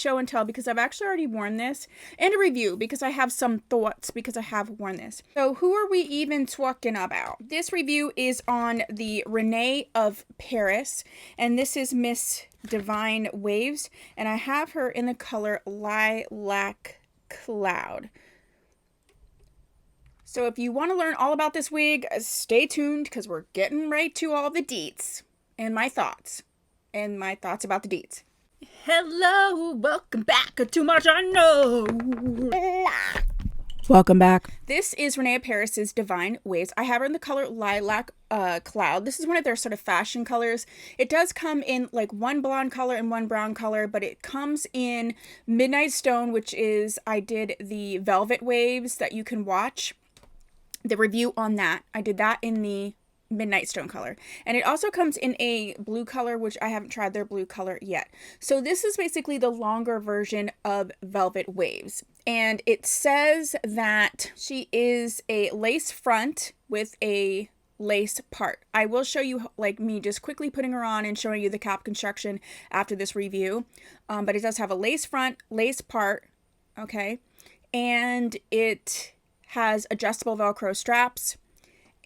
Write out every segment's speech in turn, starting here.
show and tell because I've actually already worn this, and a review because I have some thoughts because I have worn this. So who are we even talking about? This review is on the Rene of Paris, and this is Miss Divine Wavez, and I have her in the color Lilac Cloud. So if you want to learn all about this wig, stay tuned because we're getting right to all the deets and my thoughts about the deets. Hello, welcome back to Too Much I Know. Welcome back. This is Rene of Paris's Divine Wavez. I have her in the color Lilac Cloud. This is one of their sort of fashion colors. It does come in like one blonde color and one brown color, but it comes in Midnight Stone, which is, I did the Velvet Waves that you can watch. The review on that. I did that in the Midnight Stone color. And it also comes in a blue color, which I haven't tried their blue color yet. So this is basically the longer version of Velvet Wavez. And it says that she is a lace front with a lace part. I will show you like me just quickly putting her on and showing you the cap construction after this review. But it does have a lace front, lace part, okay? And it has adjustable Velcro straps,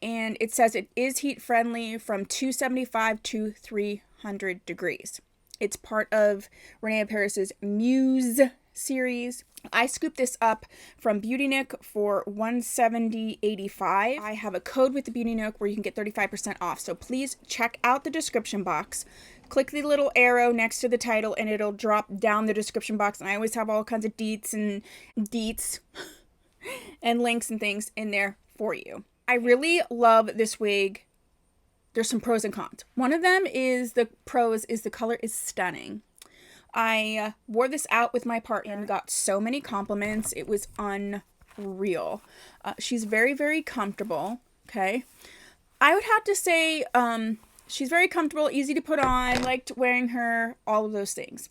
and it says it is heat friendly from 275 to 300 degrees. It's part of Rene of Paris's Muse series. I scooped this up from Beauty Nook for $170.85. I have a code with the Beauty Nook where you can get 35% off, so please check out the description box. Click the little arrow next to the title and it'll drop down the description box, and I always have all kinds of deets and links and things in there for you. I really love this wig. There's some pros and cons. One of them is the color is stunning. I wore this out with my partner and got so many compliments. It was unreal. She's very, very comfortable. Okay. I would have to say she's very comfortable, easy to put on, liked wearing her, all of those things.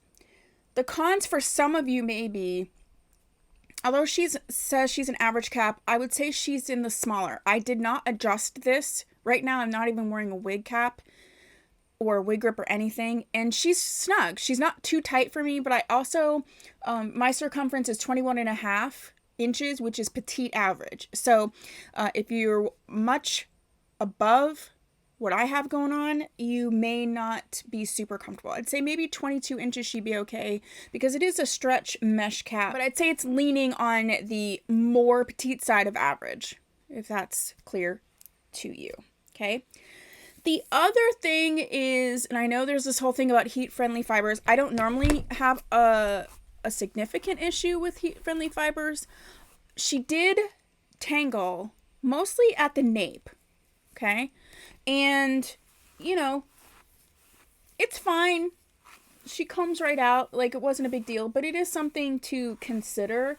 The cons for some of you may be, although says she's an average cap, I would say she's in the smaller. I did not adjust this. Right now, I'm not even wearing a wig cap or a wig grip or anything. And she's snug. She's not too tight for me, but I also, my circumference is 21.5 inches, which is petite average. So if you're much above what I have going on, you may not be super comfortable. I'd say maybe 22 inches she'd be okay because it is a stretch mesh cap, but I'd say it's leaning on the more petite side of average, if that's clear to you. Okay. The other thing is, and I know there's this whole thing about heat-friendly fibers. I don't normally have a significant issue with heat-friendly fibers. She did tangle mostly at the nape. Okay. And, you know, it's fine. She comes right out. Like, it wasn't a big deal. But it is something to consider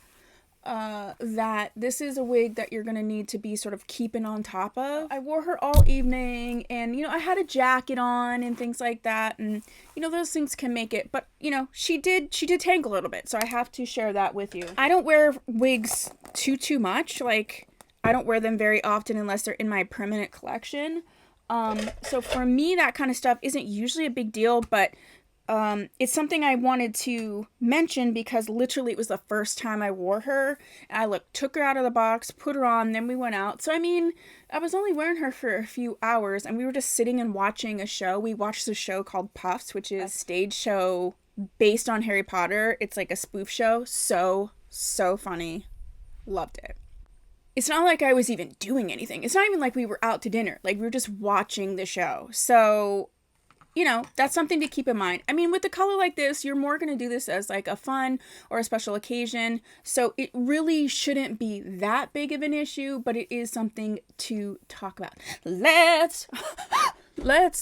that this is a wig that you're going to need to be sort of keeping on top of. I wore her all evening. And, you know, I had a jacket on and things like that. And, you know, those things can make it. But, you know, she did tangle a little bit. So I have to share that with you. I don't wear wigs too much. Like, I don't wear them very often unless they're in my permanent collection. So for me, that kind of stuff isn't usually a big deal, but it's something I wanted to mention because literally it was the first time I wore her. I took her out of the box, put her on, then we went out. So, I mean, I was only wearing her for a few hours and we were just sitting and watching a show. We watched a show called Puffs, which is a stage show based on Harry Potter. It's like a spoof show. So funny. Loved it. It's not like I was even doing anything. It's not even like we were out to dinner. Like, we were just watching the show. So, you know, that's something to keep in mind. I mean, with a color like this, you're more going to do this as like a fun or a special occasion. So it really shouldn't be that big of an issue, but it is something to talk about. Let's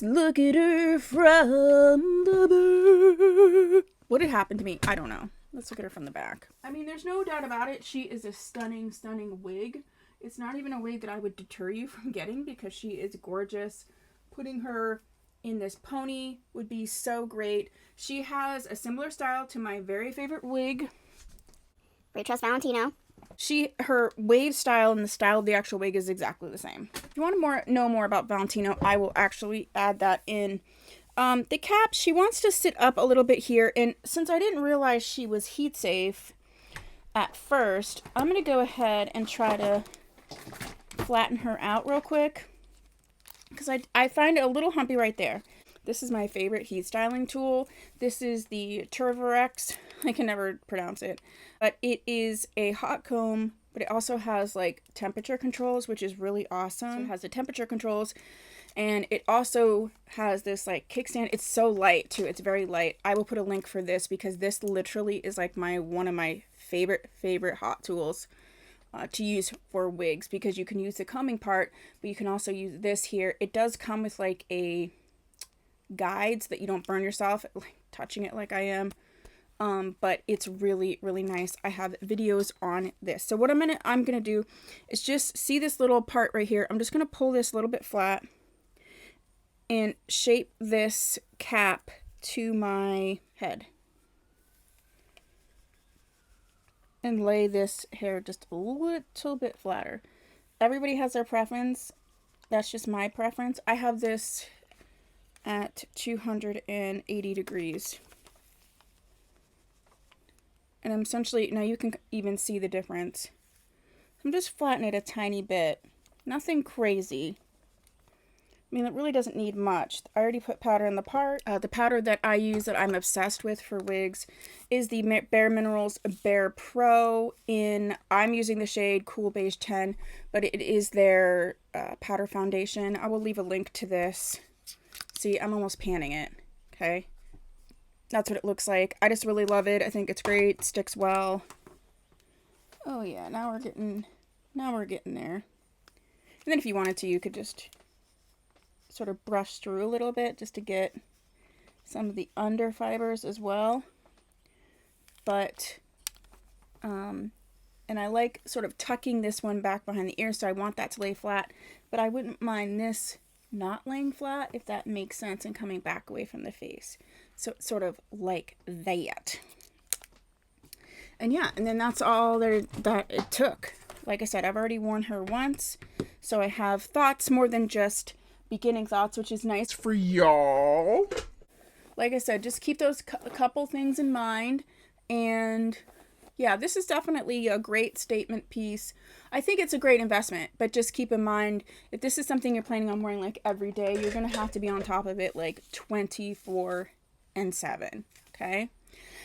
look at her from the back. What had happened to me? I don't know. Let's look at her from the back. I mean, there's no doubt about it. She is a stunning, stunning wig. It's not even a wig that I would deter you from getting because she is gorgeous. Putting her in this pony would be so great. She has a similar style to my very favorite wig, Rachel's Valentino. Her wave style and the style of the actual wig is exactly the same. If you want to know more about Valentino, I will actually add that in The cap, she wants to sit up a little bit here, and since I didn't realize she was heat safe at first, I'm going to go ahead and try to flatten her out real quick, because I find it a little humpy right there. This is my favorite heat styling tool. This is the Turvarex. I can never pronounce it, but it is a hot comb, but it also has like temperature controls, which is really awesome. So it has the temperature controls, and it also has this like kickstand. It's so light too. It's very light. I will put a link for this because this literally is like one of my favorite hot tools to use for wigs, because you can use the combing part, but you can also use this here. It does come with like a guide so that you don't burn yourself like touching it like I am. But it's really, really nice. I have videos on this. So what I'm gonna do is just see this little part right here. I'm just gonna pull this a little bit flat and shape this cap to my head. And lay this hair just a little bit flatter. Everybody has their preference. That's just my preference. I have this at 280 degrees. And I'm essentially, now you can even see the difference. I'm just flattening it a tiny bit. Nothing crazy. I mean, it really doesn't need much. I already put powder in the part. The powder that I use, that I'm obsessed with for wigs, is the Bare Minerals Bare Pro I'm using the shade Cool Beige 10, but it is their powder foundation. I will leave a link to this. See, I'm almost panning it, okay? That's what it looks like. I just really love it. I think it's great. Sticks well. Oh yeah, now we're getting there. And then if you wanted to, you could just sort of brush through a little bit just to get some of the under fibers as well. But and I like sort of tucking this one back behind the ear, so I want that to lay flat, but I wouldn't mind this not laying flat, if that makes sense, and coming back away from the face. So it's sort of like that. And yeah, and then that's all that it took. Like I said, I've already worn her once, so I have thoughts more than just beginning thoughts, which is nice for y'all. Like I said, just keep those couple things in mind. And yeah, this is definitely a great statement piece. I think it's a great investment, but just keep in mind, if this is something you're planning on wearing like every day, you're going to have to be on top of it like 24/7, okay?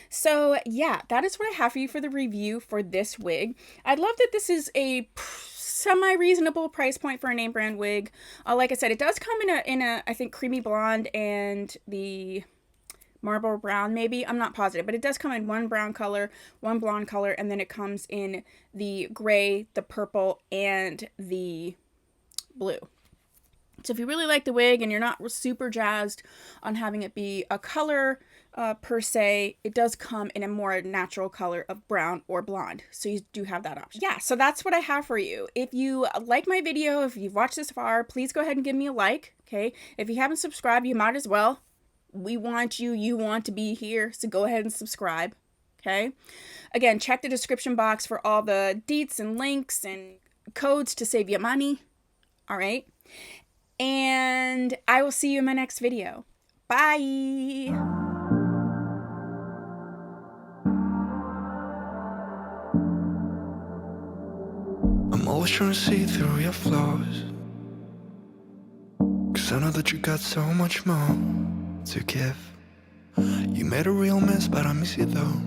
So yeah, that is what I have for you for the review for this wig. I love that this is a semi-reasonable price point for a name brand wig. Like I said, it does come in a I think creamy blonde and the marble brown, maybe, I'm not positive, but it does come in one brown color, one blonde color, and then it comes in the gray, the purple, and the blue. So if you really like the wig and you're not super jazzed on having it be a color per se, it does come in a more natural color of brown or blonde. So you do have that option. Yeah, so that's what I have for you. If you like my video, if you've watched this far, please go ahead and give me a like, okay? If you haven't subscribed, you might as well. We want you want to be here, so go ahead and subscribe, okay? Again, check the description box for all the deets and links and codes to save you money, all right? And I will see you in my next video. Bye! I'm always trying to see through your flaws, 'cause I know that you got so much more to give. You made a real mess, but I miss you though,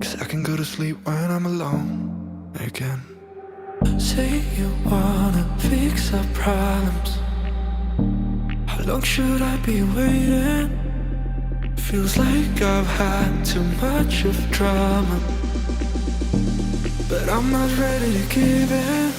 'cause I can go to sleep when I'm alone again. Say you wanna fix our problems. How long should I be waiting? Feels like I've had too much of drama, but I'm not ready to give in.